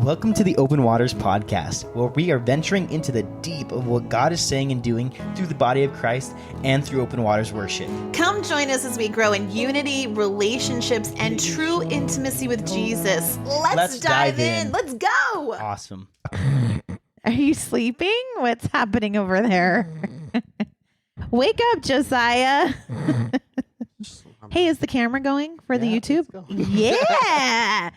Welcome to the Open Waters Podcast, where we are venturing into the deep of what God is saying and doing through the body of Christ and through Open Waters worship. Come join us as we grow in unity, relationships, and true intimacy with Jesus. Let's dive in. Let's go. Awesome. Are you sleeping? What's happening over there? Wake up, Josiah. Hey, is the camera going for the YouTube? Yeah.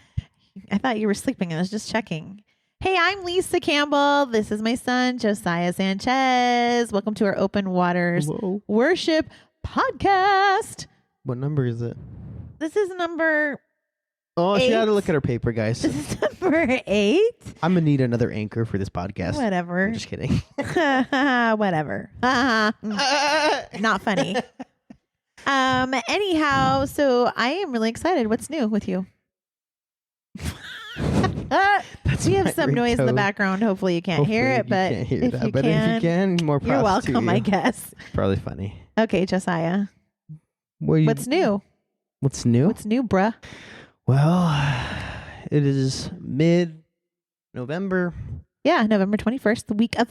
I thought you were sleeping. I was just checking. Hey, I'm Lisa Campbell. This is my son, Josiah Sanchez. Welcome to our Open Waters Worship Podcast. What number is it? This is number Oh, 8. she had to look at her paper, guys. This is number 8. I'm gonna need another anchor for this podcast. Whatever. I'm just kidding. Whatever. Not funny. Anyhow, so I am really excited. What's new with you? We have some noise in the background. Hopefully you can't hear it, but if you if you can, more props you're to welcome, you. I guess. Probably funny. Okay, Josiah. What's new? What's new? What's new, bruh? Well, it is mid-November. Yeah, November 21st, the week of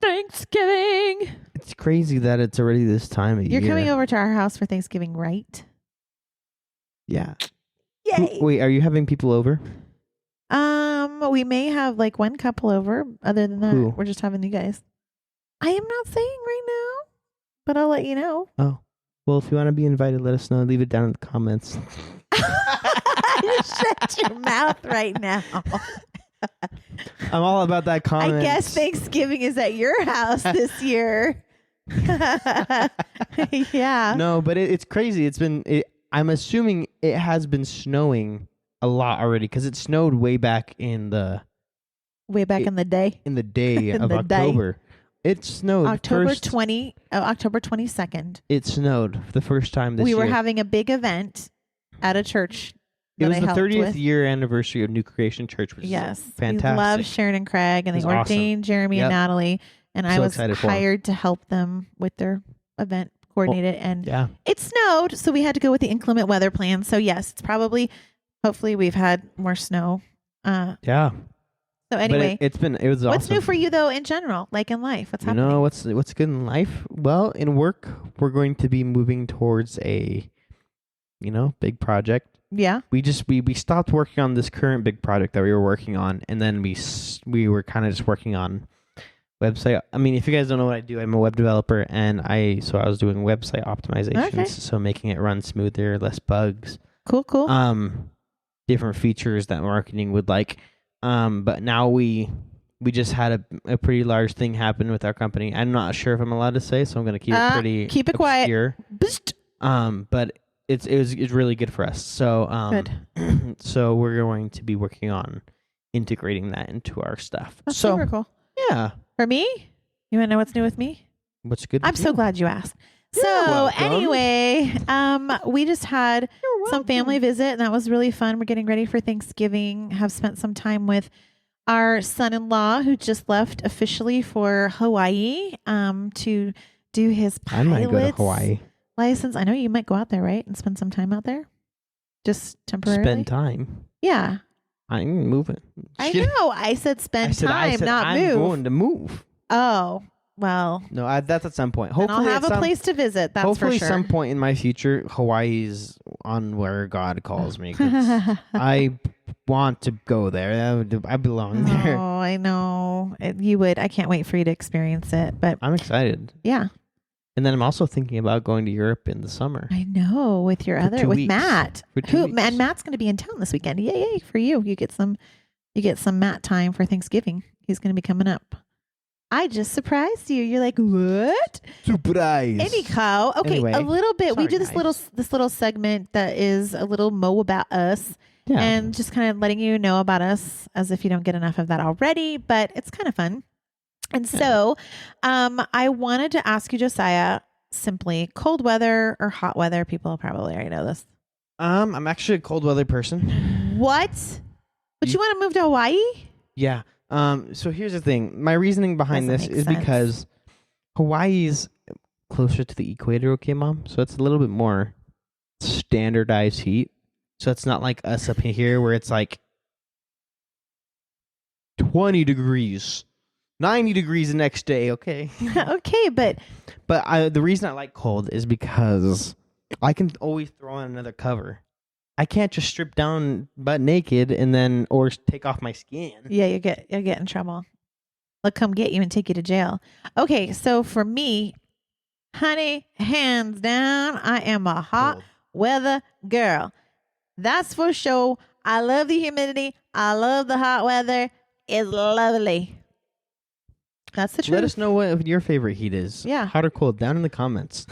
Thanksgiving. It's crazy that it's already this time of year. You're coming over to our house for Thanksgiving, right? Yeah. Yay. Wait, are you having people over? We may have like one couple over. Other than that, Who? we're just having you guys. I am not saying right now, but I'll let you know. Oh. Well, if you want to be invited, let us know. Leave it down in the comments. Shut your mouth right now. I'm all about that comment. I guess Thanksgiving is at your house this year. Yeah. No, but it's crazy. I'm assuming it has been snowing a lot already because it snowed way back in the in the day. in the day In of the day. October. It snowed October first, 22nd. It snowed the first time this We year. were having a big event at a church. It was I the helped 30th with. year anniversary of New Creation Church, which Yes. is fantastic. We love Sharon and Craig, and It they was awesome. ordained Jeremy Yep. and Natalie, and I So was excited for 'em. hired to help them with their event, coordinate it, and Yeah. it snowed, so we had to go with the inclement weather plan. So yes, it's probably, hopefully we've had more snow. Yeah. So anyway, But it was awesome. what's new for you though in general, like in life? What's You happening? know what's good in life? Well, in work, we're going to be moving towards a big project. Yeah. We stopped working on this current big project that we were working on, and then we were kind of just working on website. I mean, if you guys don't know what I do, I'm a web developer, and I was doing website optimizations, Okay. so making it run smoother, less bugs, Cool. different features that marketing would like. But now we just had a pretty large thing happen with our company. I'm not sure if I'm allowed to say, so I'm going to keep it keep it quiet. obscure. Bzzt. But it's really good for us. So Good. so we're going to be working on integrating that into our stuff. That's so super cool. yeah, For me, you want to know what's new with me? what's good? I'm with so you? glad you asked. You're So welcome. anyway, we just had some family visit, and that was really fun. We're getting ready for Thanksgiving. Have spent some time with our son-in-law, who just left officially for Hawaii to do his I might go to pilot's Hawaii. license. I know you might go out there, right, and spend some time out there, just temporarily. Spend time. Yeah, I'm moving. I know. I said spend time, not I'm move. going to move. Oh well, No, that's at some point. then Hopefully, I'll have at a place to visit. That's hopefully, for sure. some point in my future, Hawaii's on where God calls me. 'Cause I want to go there. I belong there. Oh, I know. You would. I can't wait for you to experience it. But I'm excited. yeah, And then I'm also thinking about going to Europe in the summer. I know with your For 2 with weeks. Matt. For 2 weeks. And Matt's going to be in town this weekend. Yay for you. You get some Matt time for Thanksgiving. He's going to be coming up. I just surprised you. You're like, what? Surprise. Anyhow, okay, Anyway, a little bit. We sorry, do this little segment that is a little mo about us. Yeah. And just kind of letting you know about us as if you don't get enough of that already, but it's kind of fun. And so I wanted to ask you, Josiah, simply cold weather or hot weather? People probably already know this. I'm actually a cold weather person. What? But you want to move to Hawaii? Yeah. So here's the thing. My reasoning behind Doesn't this make is sense. because Hawaii's closer to the equator, okay, Mom? So it's a little bit more standardized heat. So it's not like us up here where it's like 20 degrees, 90 degrees the next day. Okay. Okay, but But the reason I like cold is because I can always throw on another cover. I can't just strip down butt naked and then or take off my skin. yeah, you'll get in trouble. They'll come get you and take you to jail. Okay, so for me, honey, hands down, I am a hot Cold. weather girl. That's for sure. I love the humidity. I love the hot weather. It's lovely. That's the truth. Let us know what your favorite heat is. Yeah. Hot or cold? Down in the comments.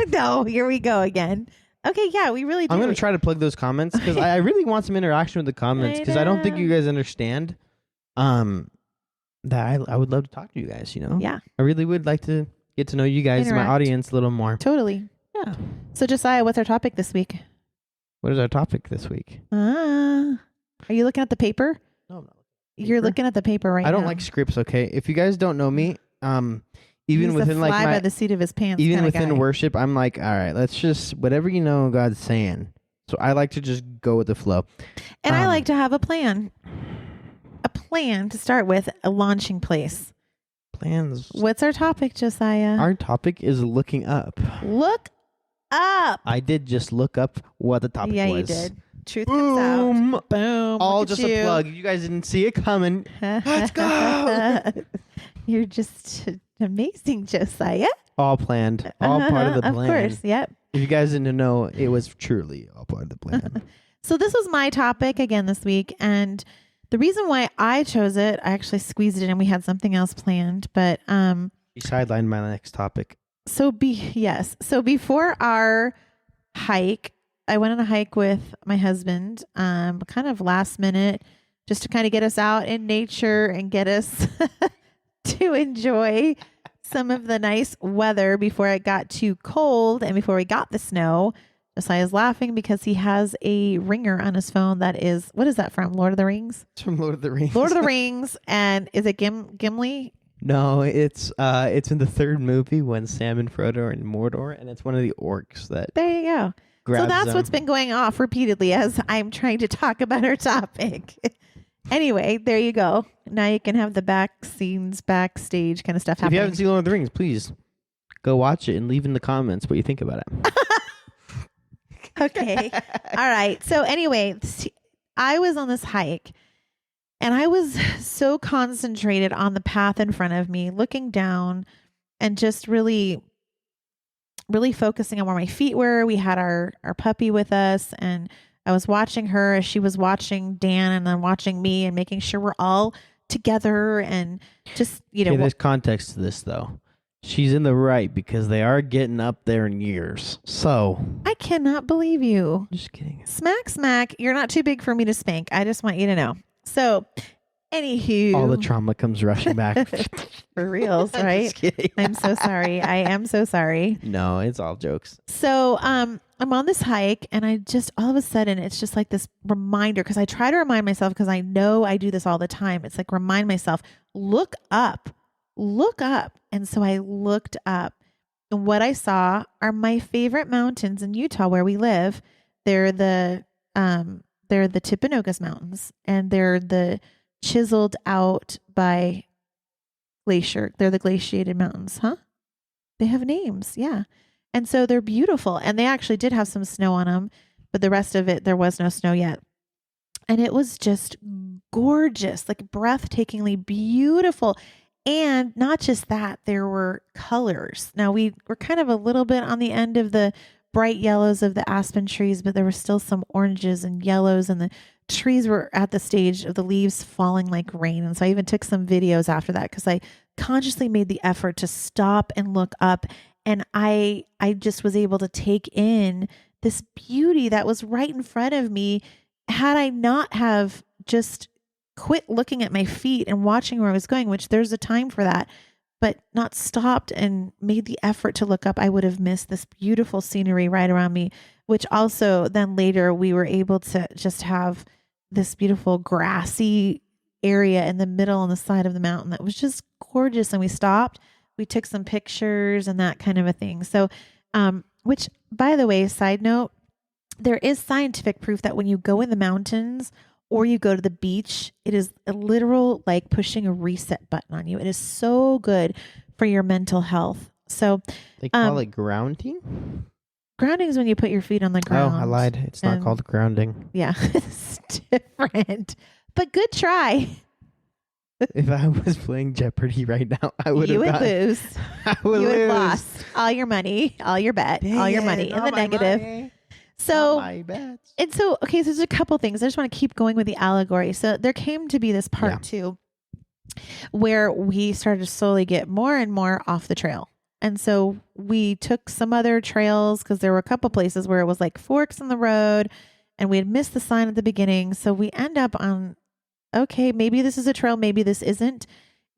No, here we go again. Okay, yeah, we really do. I'm gonna try to plug those comments because I really want some interaction with the comments because I don't think you guys understand. That I would love to talk to you guys. You know. Yeah. I really would like to get to know you guys, Interact. my audience, a little more. Totally. Yeah. So, Josiah, what's our topic this week? What is our topic this week? Are you looking at the paper? No, I'm not. You're Paper? looking at the paper right now. I don't like scripts. Okay, if you guys don't know me, even He's within the like fly my by the seat of his pants. even kinda within guy. worship, I'm like, all right, let's just whatever you know God's saying. So I like to just go with the flow. And I like to have a plan. A plan to start with, a launching place. Plans. What's our topic, Josiah? Our topic is looking up. Look up. I did just look up what the topic Yeah, was. you did. Truth comes out. Boom. Boom. All Look at just you. a plug. You guys didn't see it coming. Let's go. You're just amazing, Josiah. All planned. All part of the plan. Of course, yep. If you guys didn't know, it was truly all part of the plan. So this was my topic again this week, and the reason why I chose it, I actually squeezed it in. We had something else planned, but You sidelined my next topic. So before our hike, I went on a hike with my husband, kind of last minute, just to kind of get us out in nature and get us to enjoy some of the nice weather before it got too cold and before we got the snow. Josiah's laughing because he has a ringer on his phone that is, what is that from? Lord of the Rings? It's from Lord of the Rings. Lord of the Rings. And is it Gimli? No, it's in the third movie when Sam and Frodo are in Mordor, and it's one of the orcs that There you go. grabs So that's them. what's been going off repeatedly as I'm trying to talk about our topic. Anyway, there you go. Now you can have the back scenes, backstage kind of stuff If happening. you haven't seen Lord of the Rings, please go watch it and leave in the comments what you think about it. Okay. All right. So anyway, I was on this hike and I was so concentrated on the path in front of me, looking down and just really, really focusing on where my feet were. We had our puppy with us and I was watching her as she was watching Dan and then watching me and making sure we're all together and just, Okay, there's context to this, though. She's in the right because they are getting up there in years. So, I cannot believe you. just kidding. Smack. You're not too big for me to spank. I just want you to know. So, anywho. All the trauma comes rushing back. For reals, right? Just kidding. I'm so sorry. I am so sorry. No, it's all jokes. So, I'm on this hike and I just, all of a sudden, it's just like this reminder because I try to remind myself because I know I do this all the time. It's like, remind myself, look up. And so I looked up and what I saw are my favorite mountains in Utah where we live. They're the Timpanogos Mountains and they're the chiseled out by glacier. They're the glaciated mountains, huh? They have names. Yeah. And so they're beautiful and they actually did have some snow on them, but the rest of it, there was no snow yet. And it was just gorgeous, like breathtakingly beautiful. And not just that, there were colors. Now we were kind of a little bit on the end of the bright yellows of the aspen trees, but there were still some oranges and yellows and the trees were at the stage of the leaves falling like rain. And so I even took some videos after that because I consciously made the effort to stop and look up. And I just was able to take in this beauty that was right in front of me. Had I not have just quit looking at my feet and watching where I was going, which there's a time for that, but not stopped and made the effort to look up, I would have missed this beautiful scenery right around me, which also then later we were able to just have this beautiful grassy area in the middle on the side of the mountain that was just gorgeous. And we stopped, we took some pictures and that kind of a thing. So, which by the way, side note, there is scientific proof that when you go in the mountains or you go to the beach, it is a literal like pushing a reset button on you. It is so good for your mental health. So They call it grounding? grounding is when you put your feet on the ground. Oh, I lied. It's not called grounding. Yeah, it's different. But good try. If I was playing Jeopardy right now, I would You have would lose. I would You would have lose. lost all your money, all your bet, Dang all your it, money in not the my negative. money, So not my bets. And so, okay, so there's a couple things. I just want to keep going with the allegory. So there came to be this part too, where we started to slowly get more and more off the trail. And so we took some other trails because there were a couple places where it was like forks in the road and we had missed the sign at the beginning. So we end up on, okay, maybe this is a trail, maybe this isn't.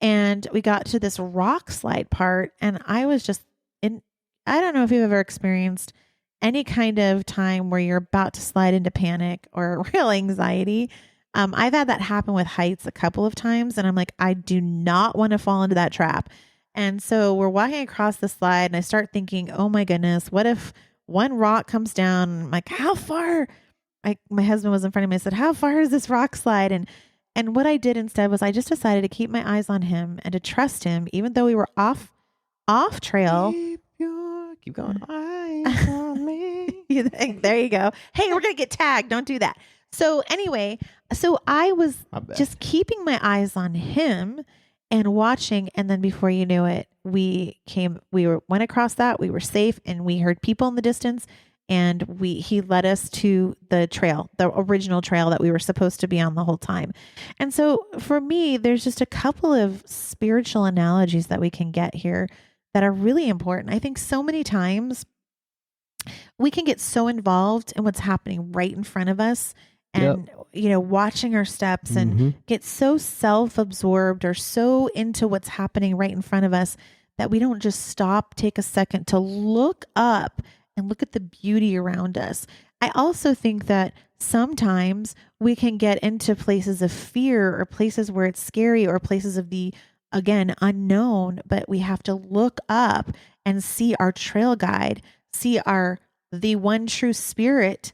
And we got to this rock slide part and I was just in, I don't know if you've ever experienced any kind of time where you're about to slide into panic or real anxiety. I've had that happen with heights a couple of times and I'm like, I do not want to fall into that trap. And so we're walking across the slide and I start thinking, oh my goodness, what if one rock comes down? I'm like, how far? My husband was in front of me. I said, how far is this rock slide? And what I did instead was I just decided to keep my eyes on him and to trust him, even though we were off trail. Keep going. Eyes on me. There you go. Hey, we're going to get tagged. Don't do that. So anyway, so I was just keeping my eyes on him and watching. And then before you knew it, we went across that, we were safe and we heard people in the distance and he led us to the trail, the original trail that we were supposed to be on the whole time. And so for me, there's just a couple of spiritual analogies that we can get here that are really important. I think so many times we can get so involved in what's happening right in front of us and, watching our steps and get so self-absorbed or so into what's happening right in front of us that we don't just stop, take a second to look up and look at the beauty around us. I also think that sometimes we can get into places of fear or places where it's scary or places of the, again, unknown, but we have to look up and see our trail guide, see the one true spirit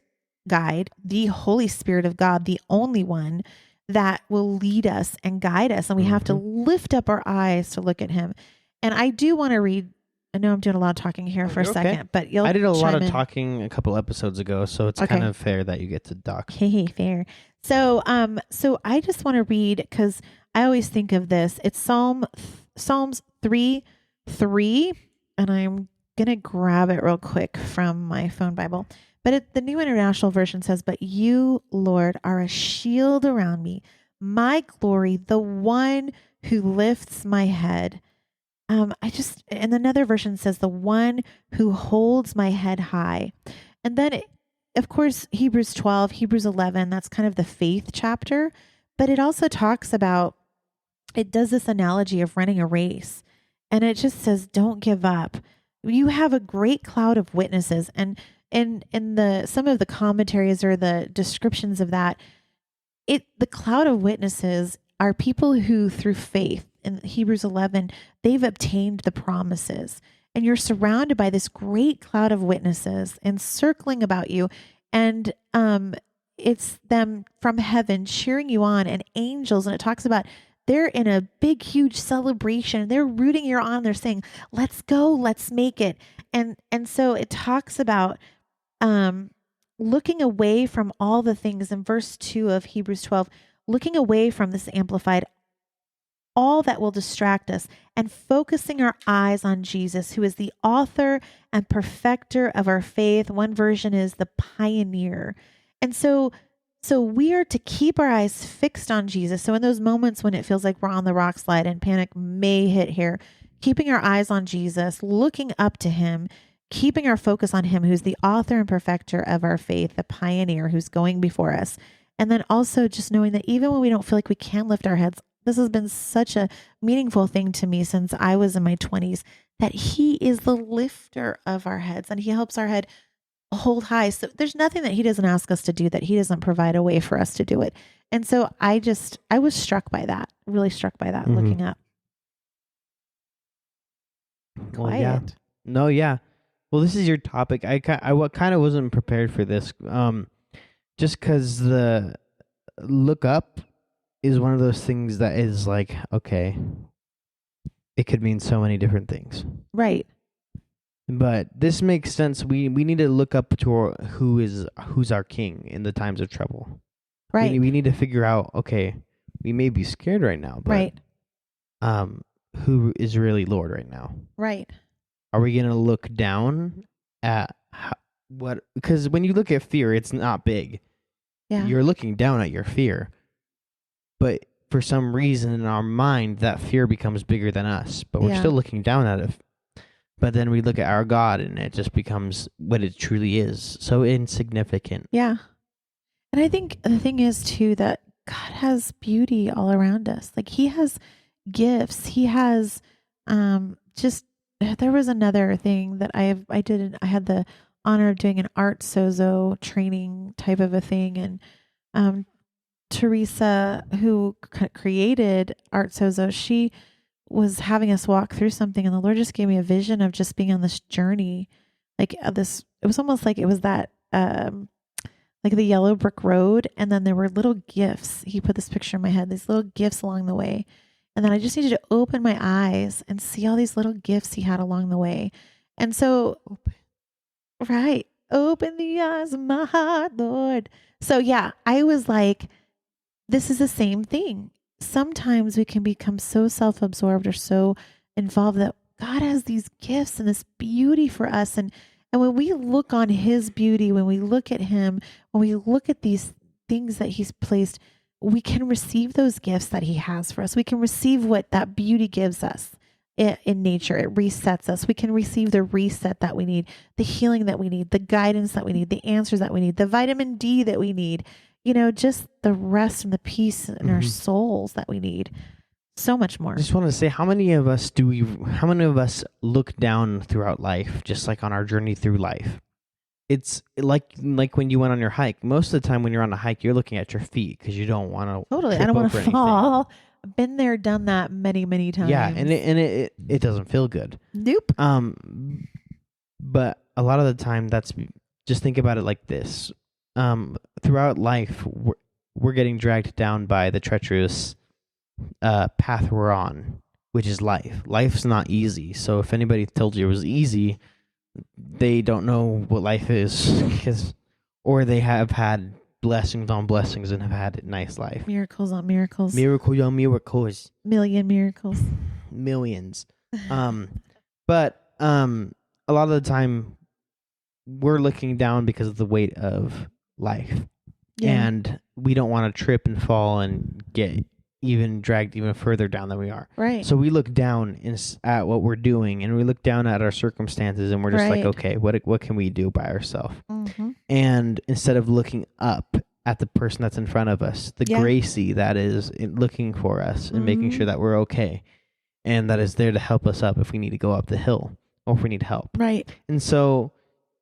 guide, the Holy Spirit of God, the only one that will lead us and guide us. And we have to lift up our eyes to look at him. And I do want to read, I know I'm doing a lot of talking here for a second, but I did a lot of talking a couple episodes ago, so it's kind of fair that you get to talk. Hey, fair. So I just want to read, because I always think of this. It's Psalms 3:3, and I'm going to grab it real quick from my phone Bible. But the New International Version says, "But you, Lord, are a shield around me, my glory, the one who lifts my head." And another version says, "The one who holds my head high." And then, of course, Hebrews 12, Hebrews 11, that's kind of the faith chapter. But it also talks about, it does this analogy of running a race. And it just says, don't give up. You have a great cloud of witnesses. And in some of the commentaries or the descriptions of that, the cloud of witnesses are people who, through faith, in Hebrews 11, they've obtained the promises. And you're surrounded by this great cloud of witnesses encircling about you. And it's them from heaven cheering you on, and angels. And it talks about they're in a big, huge celebration. They're rooting you on. They're saying, let's go, let's make it. And so it talks about looking away from all the things in verse 2 of Hebrews 12, looking away from this amplified, all that will distract us, and focusing our eyes on Jesus, who is the author and perfecter of our faith. One version is the pioneer. And so we are to keep our eyes fixed on Jesus. So in those moments when it feels like we're on the rock slide and panic may hit here, keeping our eyes on Jesus, looking up to him, keeping our focus on him, who's the author and perfecter of our faith, the pioneer who's going before us. And then also just knowing that even when we don't feel like we can lift our heads, this has been such a meaningful thing to me since I was in my 20s, that he is the lifter of our heads and he helps our head hold high. So there's nothing that he doesn't ask us to do that he doesn't provide a way for us to do it. And so I was struck by that, really struck by that, looking up. Well, yeah. No, yeah. Well, this is your topic. I kind of wasn't prepared for this. Just because look up is one of those things that is like, okay, it could mean so many different things. Right. But this makes sense. We need to look up to who's our king in the times of trouble. Right. We need to figure out, okay, we may be scared right now, but Right. Who is really Lord right now? Right. Are we going to look down at what? Because when you look at fear, it's not big. Yeah. You're looking down at your fear. But for some reason in our mind, that fear becomes bigger than us. But we're Yeah. still looking down at it. But then we look at our God and it just becomes what it truly is. So insignificant. Yeah. And I think the thing is too that God has beauty all around us. Like he has gifts. He has just there was another thing that I had the honor of doing an art sozo training type of a thing, and Teresa, who created Art Sozo, she was having us walk through something, and the Lord just gave me a vision of just being on this journey, like this. It was almost like it was that, like the yellow brick road, and then there were little gifts. He put this picture in my head, these little gifts along the way, and then I just needed to open my eyes and see all these little gifts he had along the way, and so, right, open the eyes of my heart, Lord. So yeah, I was like, this is the same thing. Sometimes we can become so self-absorbed or so involved that God has these gifts and this beauty for us. And when we look on his beauty, when we look at him, when we look at these things that he's placed, we can receive those gifts that he has for us. We can receive what that beauty gives us in nature. It resets us. We can receive the reset that we need, the healing that we need, the guidance that we need, the answers that we need, the vitamin D that we need. Just the rest and the peace in our souls that we need. So much more. I just want to say, how many of us look down throughout life, just like on our journey through life? It's like when you went on your hike. Most of the time when you're on a hike, you're looking at your feet because you don't want to Totally. I don't want to fall. I've been there, done that many, many times. Yeah, and it doesn't feel good. Nope. But a lot of the time, just think about it like this. Throughout life, we're getting dragged down by the treacherous path we're on, which is life. Life's not easy. So if anybody told you it was easy, they don't know what life is, or they have had blessings on blessings and have had a nice life. Miracles on miracles. Miracles on miracles. Million miracles. Millions. But a lot of the time, we're looking down because of the weight of life. Yeah. And we don't want to trip and fall and get dragged even further down than we are. Right. So we look down at what we're doing, and we look down at our circumstances, and we're just like, okay, what can we do by ourselves? Mm-hmm. And instead of looking up at the person that's in front of us, the Gracie that is looking for us and making sure that we're okay, and that is there to help us up if we need to go up the hill or if we need help. Right. And so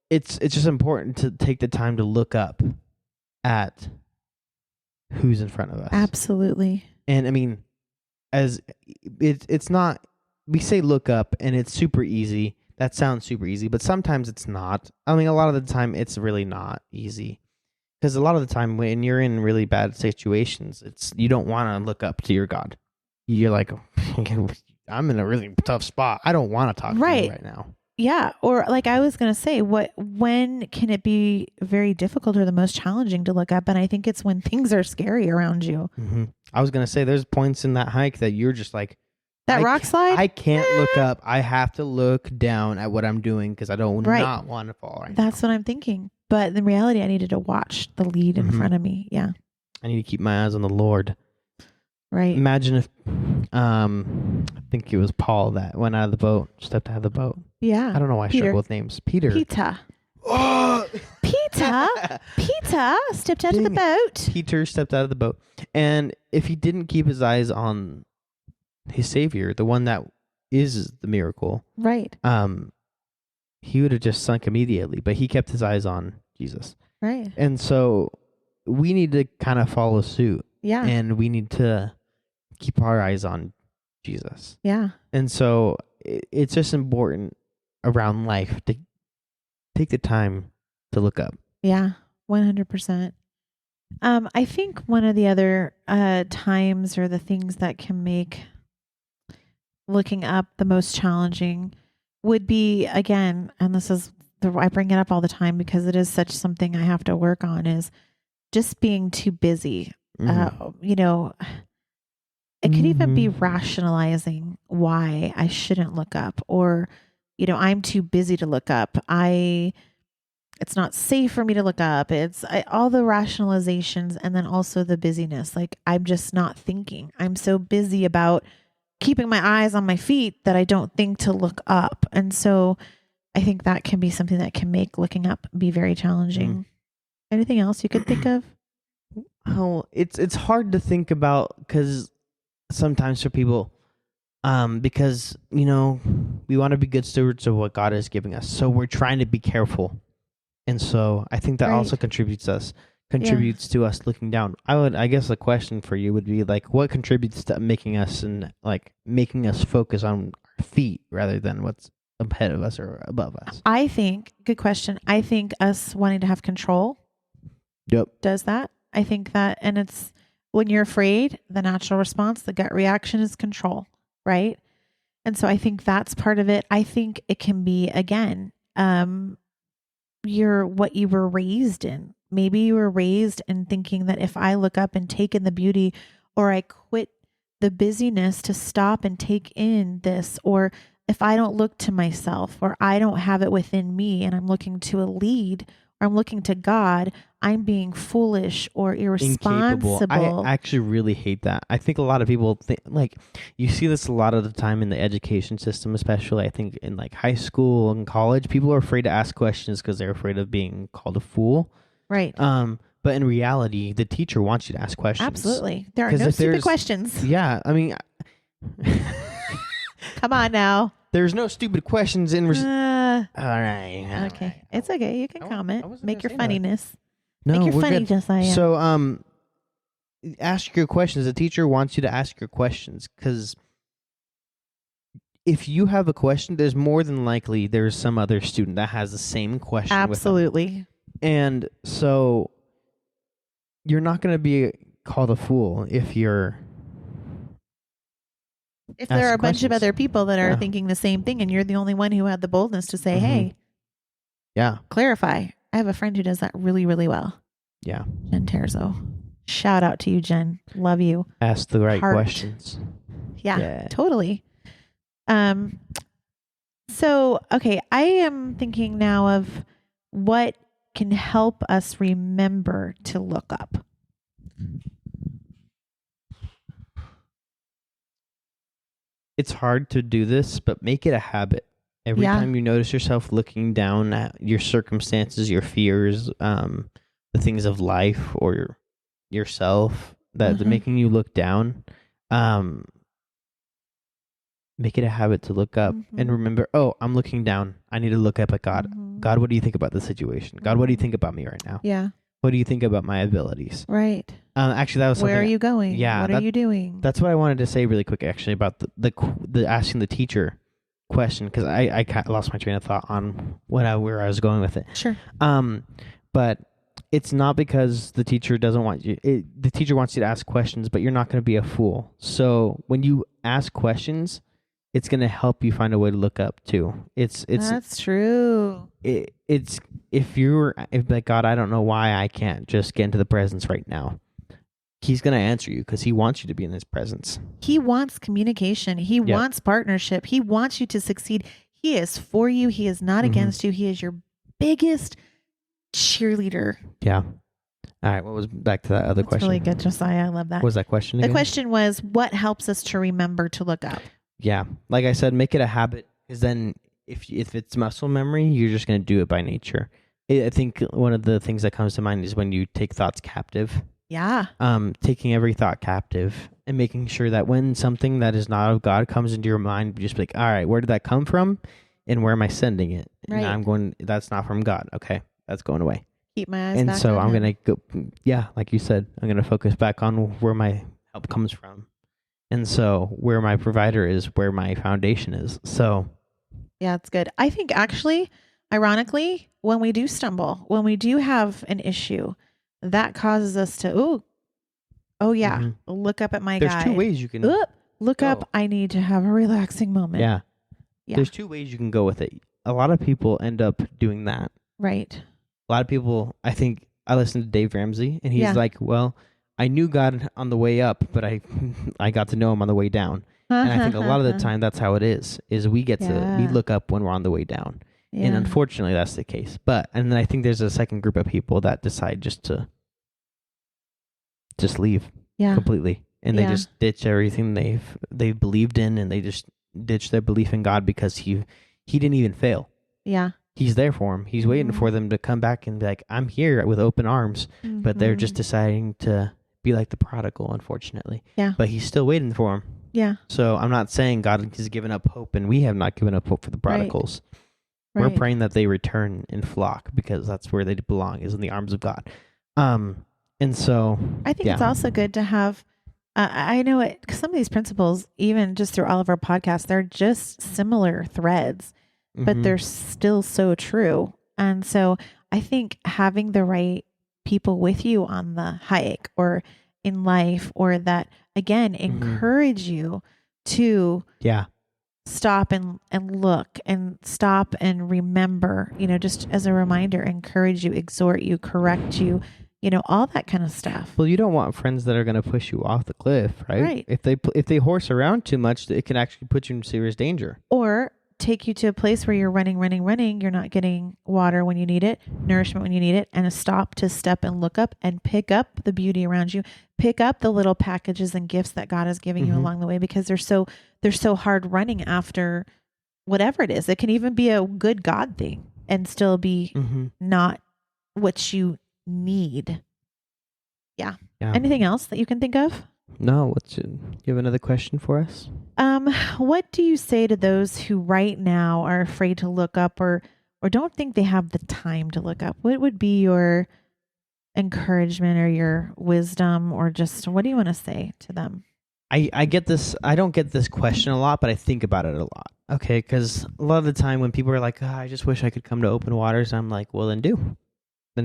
it's just important to take the time to look up at who's in front of us. Absolutely. And I mean, as it's not, we say look up and it's super easy. That sounds super easy, but sometimes it's not. I mean, a lot of the time it's really not easy. Because a lot of the time when you're in really bad situations, you don't want to look up to your God. You're like, I'm in a really tough spot. I don't want to talk to you right now. Yeah. Or like I was going to say, when can it be very difficult or the most challenging to look up? And I think it's when things are scary around you. Mm-hmm. I was going to say, there's points in that hike that you're just like, that rock slide? I can't look up. I have to look down at what I'm doing because I don't not want to fall right That's what I'm thinking. But in reality, I needed to watch the lead in front of me. Yeah. I need to keep my eyes on the Lord. Right. Imagine if, I think it was Paul that went out of the boat, stepped out of the boat. Yeah. I don't know why I struggle with names. Peter. Oh! Peter stepped out of the boat. Peter stepped out of the boat. And if he didn't keep his eyes on his Savior, the one that is the miracle, right? He would have just sunk immediately. But he kept his eyes on Jesus, right? And so we need to kind of follow suit. Yeah. And we need to keep our eyes on Jesus. Yeah. And so it's just important around life to take the time to look up. Yeah. 100%. I think one of the other times or the things that can make looking up the most challenging would be, again, and this is I bring it up all the time because it is such something I have to work on, is just being too busy. You know, it could even be rationalizing why I shouldn't look up, or, you know, I'm too busy to look up. It's not safe for me to look up. All the rationalizations, and then also the busyness. Like, I'm just not thinking. I'm so busy about keeping my eyes on my feet that I don't think to look up. And so I think that can be something that can make looking up be very challenging. Anything else you could think of? Oh, it's hard to think about because sometimes for people, because, you know, we want to be good stewards of what God is giving us. So we're trying to be careful. And so I think that also contributes to us looking down. I guess the question for you would be like, what contributes to making us focus on our feet rather than what's ahead of us or above us? I think, good question. I think us wanting to have control. Yep. Does that. I think that, and it's when you're afraid, the natural response, the gut reaction is control, right? And so I think that's part of it. I think it can be, again, what you were raised in. Maybe you were raised in thinking that if I look up and take in the beauty, or I quit the busyness to stop and take in this, or if I don't look to myself, or I don't have it within me and I'm looking to a lead, or I'm looking to God, I'm being foolish or irresponsible. Incapable. I actually really hate that. I think a lot of people think, like, you see this a lot of the time in the education system, especially I think in like high school and college. People are afraid to ask questions because they're afraid of being called a fool. Right. But in reality, the teacher wants you to ask questions. Absolutely. There are no stupid questions. Yeah. I mean, come on now. There's no stupid questions in. All right. Okay. Right. It's okay. You can comment. Make your funniness. No, Make your we're funny, good. Josiah. So, ask your questions. The teacher wants you to ask your questions because if you have a question, there's more than likely there's some other student that has the same question. Absolutely. And so you're not going to be called a fool if there are a bunch of other people that are thinking the same thing and you're the only one who had the boldness to say, hey, clarify. I have a friend who does that really, really well. Yeah. Jen Terzo. Shout out to you, Jen. Love you. Ask the right questions. Yeah, totally. So, okay, I am thinking now of what can help us remember to look up. It's hard to do this, but make it a habit. Every time you notice yourself looking down at your circumstances, your fears, the things of life or yourself that making you look down, make it a habit to look up and remember, oh, I'm looking down. I need to look up at God. God, what do you think about the situation? God, what do you think about me right now? Yeah. What do you think about my abilities? Right. Actually, that was something. Where are you going? Yeah. What are you doing? That's what I wanted to say really quick, actually, about the asking the teacher question, because I lost my train of thought on where I was going with it. Sure. But it's not because the teacher doesn't want you. The teacher wants you to ask questions, but you're not going to be a fool. So when you ask questions, it's going to help you find a way to look up too. That's true. It's if like, God, I don't know why I can't just get into the presence right now. He's going to answer you because he wants you to be in his presence. He wants communication. He wants partnership. He wants you to succeed. He is for you. He is not against you. He is your biggest cheerleader. Yeah. All right. What was back to that other question? Really good, Josiah. I love that. What was that question again? The question was, what helps us to remember to look up? Yeah. Like I said, make it a habit, because then if it's muscle memory, you're just going to do it by nature. I think one of the things that comes to mind is when you take thoughts captive. Yeah. Taking every thought captive and making sure that when something that is not of God comes into your mind, just be like, all right, where did that come from? And where am I sending it? Right. And that's not from God. Okay. That's going away. Keep my eyes and back so on I'm him. going to go, like you said, I'm going to focus back on where my help comes from. And so where my provider is, where my foundation is. So. Yeah, it's good. I think actually, ironically, when we do stumble, when we do have an issue, that causes us to, oh yeah, Mhm. look up at my There's guy. two ways you can. Look go. up. I need to have a relaxing moment. Yeah. Yeah. There's two ways you can go with it. A lot of people end up doing that. Right. A lot of people, I think, I listened to Dave Ramsey, and he's Yeah. like, well, I knew God on the way up, but I got to know him on the way down. And I think a lot of the time that's how it is we get to, we Yeah. look up when we're on the way down. Yeah. And unfortunately, that's the case. And then I think there's a second group of people that decide just to leave yeah. completely. And they Yeah. just ditch everything they've believed in, and they just ditch their belief in God because he didn't even fail. Yeah. He's there for them. He's waiting Mhm. for them to come back and be like, I'm here with open arms. But they're just Mhm. deciding to be like the prodigal, unfortunately. Yeah. But he's still waiting for them. Yeah. So I'm not saying God has given up hope, and we have not given up hope for the prodigals. We're Right. praying that they return in flock, because that's where they belong, is in the arms of God. And so I think yeah. it's also good to have. I know it. 'Cause some of these principles, even just through all of our podcasts, they're just similar threads, but Mhm. they're still so true. And so I think having the right people with you on the hike or in life, or that again encourage you to yeah. stop and look and stop and remember, just as a reminder, encourage you, exhort you, correct you, all that kind of stuff. Well, you don't want friends that are going to push you off the cliff, right? Right. If they horse around too much, it can actually put you in serious danger. Or take you to a place where you're running. You're not getting water when you need it, nourishment when you need it, and a stop to step and look up and pick up the beauty around you. Pick up the little packages and gifts that God is giving you Mhm. along the way, because they're so hard running after whatever it is. It can even be a good God thing and still be Mm-hmm. not what you need. Yeah. Anything else that you can think of? No. You have another question for us? What do you say to those who right now are afraid to look up or don't think they have the time to look up? What would be your encouragement or your wisdom, or just what do you want to say to them? I get this. I don't get this question a lot, but I think about it a lot. Okay, because a lot of the time when people are like, I just wish I could come to Open Waters, I'm like, well, then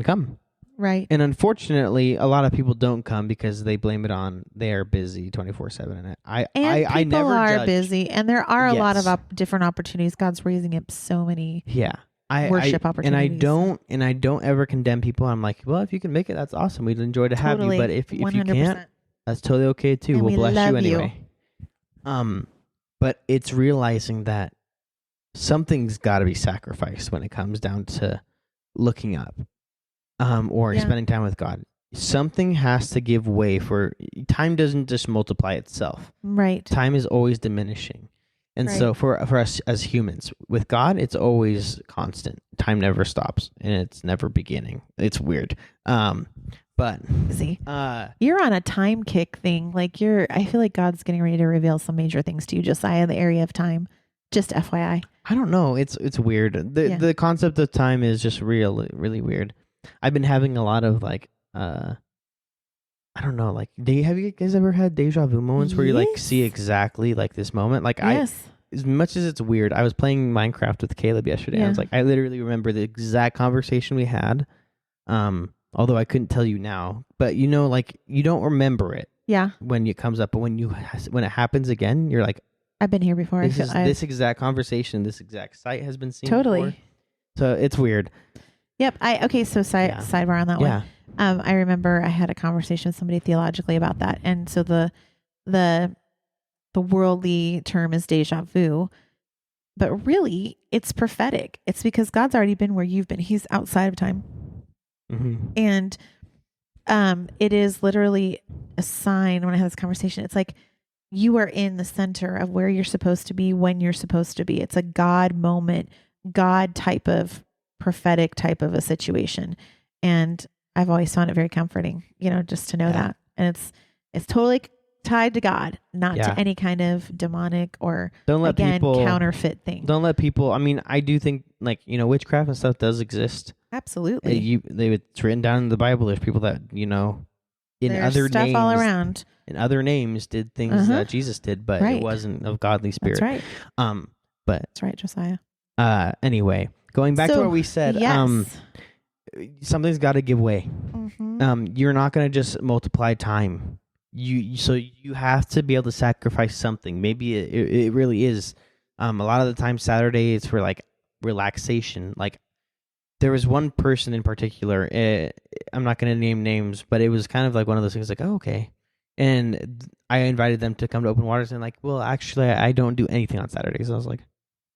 come. Right. And unfortunately, a lot of people don't come because they blame it on they are busy 24/7. And I People never are judge. busy, and there are a lot of Yes. different opportunities. God's raising up so many Yeah. worship And opportunities. I don't ever condemn people. I'm like, well, if you can make it, that's awesome. We'd enjoy to have Totally, you. But if you 100%. can't, that's totally okay too. And We'll we bless you love you. anyway. But it's realizing that something's got to be sacrificed when it comes down to looking up, or Yeah. spending time with God. Something has to give way for time. Doesn't just multiply itself. Right. Time is always diminishing. And Right. so for us as humans, with God, it's always constant. Time never stops, and it's never beginning. It's weird. But Busy. uh, You're on a time kick thing. I feel like God's getting ready to reveal some major things to you, Josiah, in the area of time. Just FYI. I don't know. It's weird. The concept of time is just really weird. I've been having a lot of I don't know, have you guys ever had deja vu moments where you Yes. see exactly this moment? Yes. As much as it's weird, I was playing Minecraft with Caleb yesterday. Yeah. I was I literally remember the exact conversation we had. Although I couldn't tell you now, but you don't remember it Yeah. when it comes up, but when it happens again, you're like, I've been here before. this exact conversation, this exact site has been seen Totally. before. So it's weird. Yep. So Yeah. sidebar on that one. Yeah. I remember I had a conversation with somebody theologically about that. And so the worldly term is deja vu, but really it's prophetic. It's because God's already been where you've been. He's outside of time. Mm-hmm. And it is literally a sign when I have this conversation. It's like you are in the center of where you're supposed to be when you're supposed to be. It's a God moment, God type of prophetic type of a situation. And I've always found it very comforting, just to know that. And it's totally tied to God, not to any kind of demonic or Don't let people counterfeit thing. Don't let people. I mean, I do think witchcraft and stuff does exist. Absolutely. It's written down in the Bible. There's people that in There's other stuff names all around. in other names did things that Jesus did, but Right. it wasn't of godly spirit. That's right. But That's right, Josiah. anyway, going back to So, what we said, Yes. something's got to give way. Mm-hmm. You're not going to just multiply time. So you have to be able to sacrifice something. Maybe it really is. A lot of the time, Saturday is for like relaxation. Like there was one person in particular. I'm not going to name names, but it was kind of like one of those things. Like, oh, okay. And I invited them to come to Open Waters, and like, well, actually, I don't do anything on Saturdays. I was like,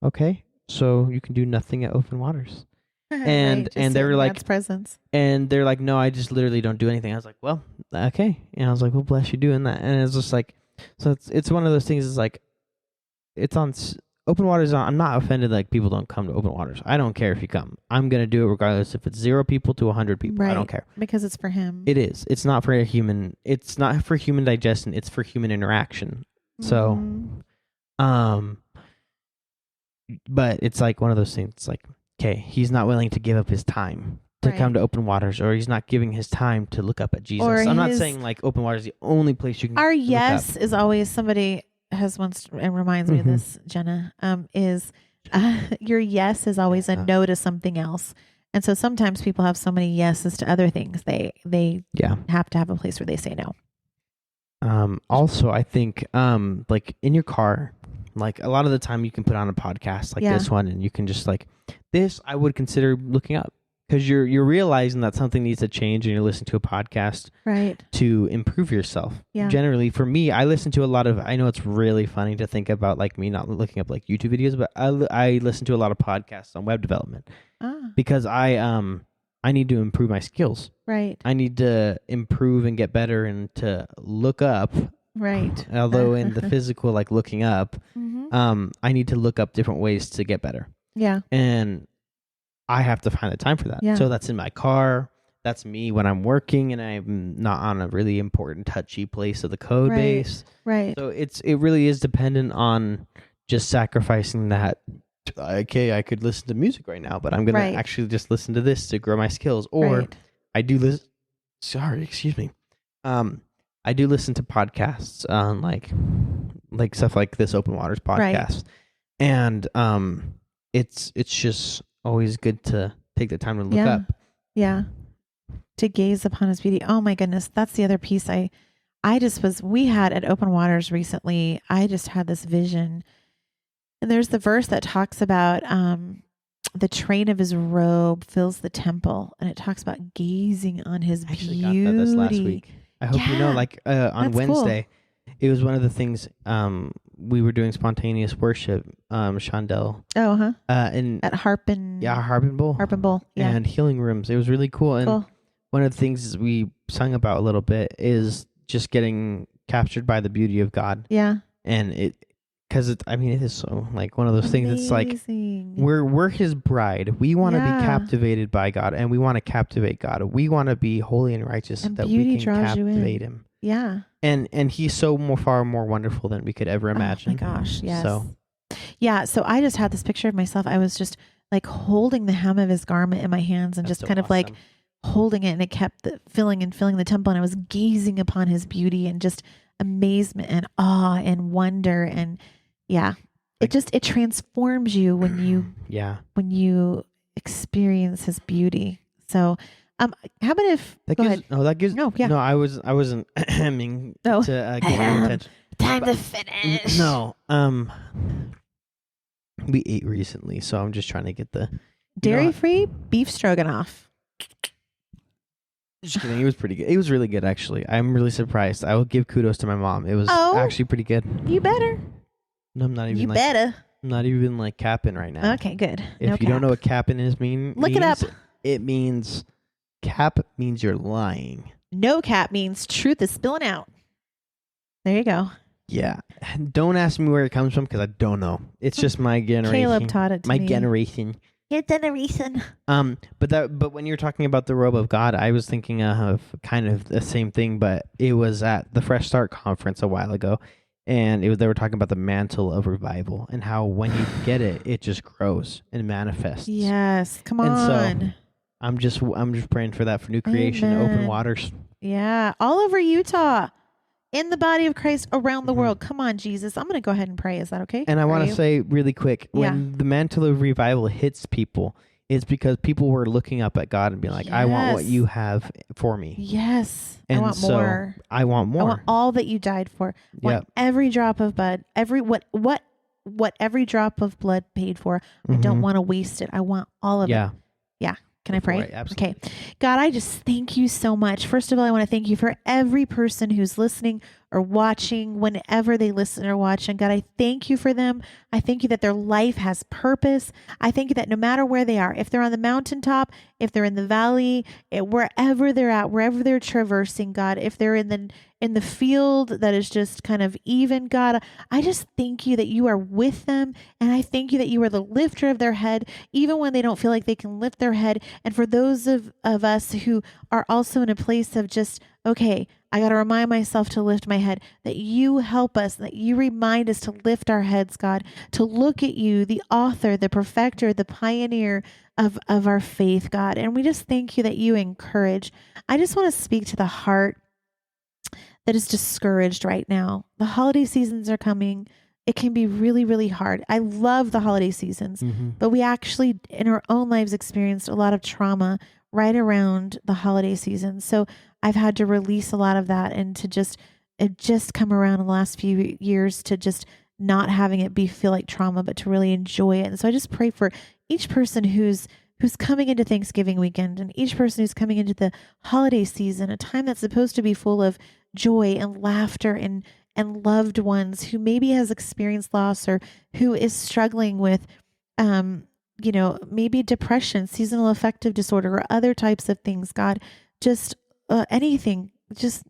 okay, so you can do nothing at Open Waters. And Right, and they were like, God's presence. and they're like, no, I just literally don't do anything. I was like, well, okay. And I was like, well, bless you doing that. And it's just like, so it's one of those things. It's like, it's on Open Waters. I'm not offended like people don't come to Open Waters. I don't care if you come. I'm gonna do it regardless if it's 0 people to 100 people. I don't care. Because it's for him. It is. It's not for a human. It's not for human digestion. It's for human interaction. So, but it's like one of those things. It's like, okay, he's not willing to give up his time to come to Open Waters, or he's not giving his time to look up at Jesus. Or I'm not saying like Open Waters is the only place you can. Our look yes up. is always, somebody has once, and reminds me of this, Jenna, is your yes is always a no to something else. And so sometimes people have so many yeses to other things. They have to have a place where they say no. Also, I think like in your car, like a lot of the time you can put on a podcast like this one, and you can just like this. I would consider looking up, because you're realizing that something needs to change, and you're listening to a podcast Right. to improve yourself. Yeah. Generally, for me, I listen to a lot of. I know it's really funny to think about like me not looking up like YouTube videos, but I listen to a lot of podcasts on web development because I need to improve my skills. Right. I need to improve and get better and to look up. Right. Although in the physical, like looking up, I need to look up different ways to get better. Yeah. And I have to find the time for that. Yeah. So that's in my car. That's me when I'm working and I'm not on a really important touchy place of the code base. Right. So it really is dependent on just sacrificing that. Okay, I could listen to music right now, but I'm going to actually just listen to this to grow my skills. Or I do listen. Sorry, excuse me. I do listen to podcasts on like stuff like this Open Waters podcast. And it's just always good to take the time to look up. Yeah. To gaze upon his beauty. Oh my goodness. That's the other piece we had at Open Waters recently. I just had this vision, and there's the verse that talks about the train of his robe fills the temple, and it talks about gazing on his beauty. I got that this last week. I hope you know, like on Wednesday, it was one of the things we were doing spontaneous worship, Shondell. And at Harpin. Yeah, Harpin Bowl. Yeah. And healing rooms. It was really cool. And one of the things we sung about a little bit is just getting captured by the beauty of God. Yeah. And it is so like one of those things. It's like we're his bride. We want to be captivated by God, and we want to captivate God. We want to be holy and righteous, and that we can captivate him. Yeah. And he's so far more wonderful than we could ever imagine. Oh my gosh, yes. So I just had this picture of myself. I was just like holding the hem of his garment in my hands and just kind of like holding it, and it kept filling the temple, and I was gazing upon his beauty and just amazement and awe and wonder, and it transforms you when you experience his beauty. So how about if I wasn't aiming to get your attention. Time to finish. No. We ate recently, so I'm just trying to get the dairy-free beef stroganoff. Just kidding. It was pretty good. It was really good, actually. I'm really surprised. I will give kudos to my mom. It was actually pretty good. You better. No, I'm not even. You better. I'm not even like capping right now. Okay, good. If you don't know what capping means, look it up. It means cap means you're lying. No cap means truth is spilling out. There you go. Yeah. Don't ask me where it comes from because I don't know. It's just my generation. Caleb taught it to me. My generation. Your generation. But when you're talking about the robe of God, I was thinking of kind of the same thing, but it was at the Fresh Start conference a while ago, and they were talking about the mantle of revival and how when you get it, it just grows and manifests. Yes, come on. And so I'm just praying for that for New Creation, Open Waters. Yeah, all over Utah. In the body of Christ around the world. Come on, Jesus. I'm going to go ahead and pray. Is that okay? And I want to say really quick, when the mantle of revival hits people, it's because people were looking up at God and being like, I want what Yes. you have for me. Yes. And I want so more. I want more. I want all that you died for. I want Yep. every drop of blood, what every drop of blood paid for. I don't Mhm. want to waste it. I want all of it. Yeah. Can I pray? Right, absolutely. Okay. God, I just thank you so much. First of all, I want to thank you for every person who's listening or watching whenever they listen or watch. And God, I thank you for them. I thank you that their life has purpose. I thank you that no matter where they are, if they're on the mountaintop, if they're in the valley, wherever they're at, wherever they're traversing, God, if they're in the field that is just kind of even, God, I just thank you that you are with them. And I thank you that you are the lifter of their head, even when they don't feel like they can lift their head. And for those of us who are also in a place of just, okay, I got to remind myself to lift my head, that you help us, that you remind us to lift our heads, God, to look at you, the author, the perfecter, the pioneer of our faith, God. And we just thank you that you encourage. I just want to speak to the heart that is discouraged right now. The holiday seasons are coming. It can be really, really hard. I love the holiday seasons, but we actually, in our own lives, experienced a lot of trauma right around the holiday season. So I've had to release a lot of that and to just come around in the last few years to just not having it feel like trauma, but to really enjoy it. And so I just pray for each person who's coming into Thanksgiving weekend and each person who's coming into the holiday season, a time that's supposed to be full of joy and laughter and loved ones, who maybe has experienced loss or who is struggling with, maybe depression, seasonal affective disorder, or other types of things. God, just anything, just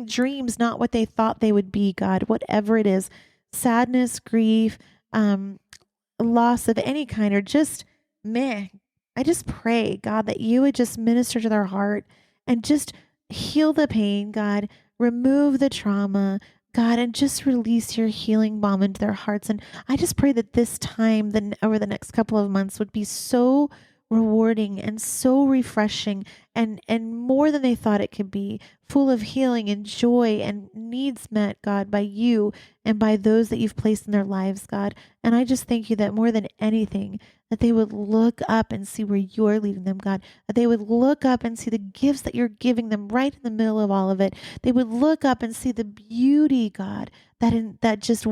dreams, not what they thought they would be, God, whatever it is, sadness, grief, loss of any kind, or just meh. I just pray, God, that you would just minister to their heart and just heal the pain, God, remove the trauma, God, and just release your healing balm into their hearts. And I just pray that this time, over the next couple of months, would be so rewarding and so refreshing and more than they thought it could be, full of healing and joy and needs met, God, by you and by those that you've placed in their lives, God. And I just thank you that more than anything, that they would look up and see where you're leading them, God, that they would look up and see the gifts that you're giving them right in the middle of all of it. They would look up and see the beauty, God, that just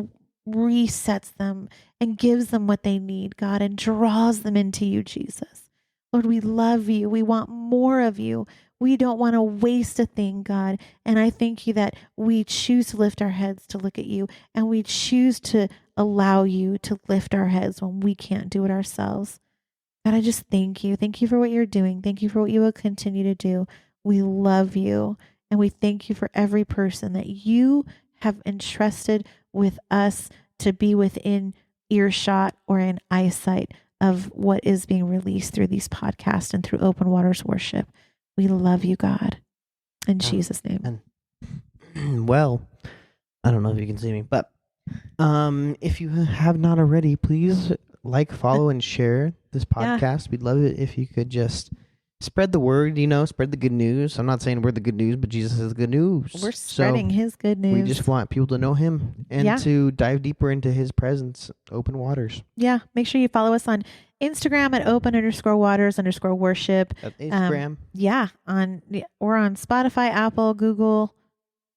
resets them and gives them what they need, God, and draws them into you, Jesus. Lord, we love you. We want more of you. We don't want to waste a thing, God. And I thank you that we choose to lift our heads to look at you, and we choose to allow you to lift our heads when we can't do it ourselves. God, I just thank you. Thank you for what you're doing. Thank you for what you will continue to do. We love you, and we thank you for every person that you have entrusted with us to be within earshot or in eyesight of what is being released through these podcasts and through Open Waters Worship. We love you, God. In Jesus' name. Well, I don't know if you can see me, but if you have not already, please like, follow, and share this podcast. We'd love it if you could just spread the word, spread the good news. I'm not saying we're the good news, but Jesus is the good news. We're spreading his good news. We just want people to know him and to dive deeper into his presence, Open Waters. Yeah. Make sure you follow us on Instagram at open_waters_worship. At Instagram. We're on Spotify, Apple, Google,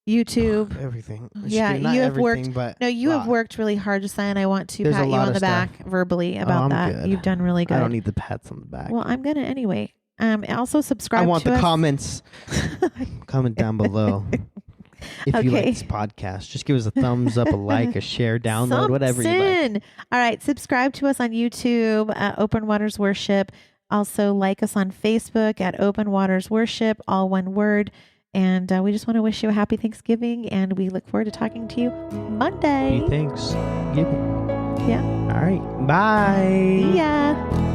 YouTube. Everything. You have worked. But you have worked really hard, Josiah, and I want to There's pat a you lot on of the back verbally about that. good. You've done really good. I don't need the pats on the back. Well, I'm gonna anyway. Also subscribe. I want to the us. comments. Comment down below. If you like this podcast, just give us a thumbs up, a like, a share, download, whatever you like. All right. Subscribe to us on YouTube, Open Waters Worship. Also like us on Facebook at Open Waters Worship, all one word. And we just want to wish you a happy Thanksgiving, and we look forward to talking to you Monday. Thanksgiving. Yeah. All right. Bye. See ya.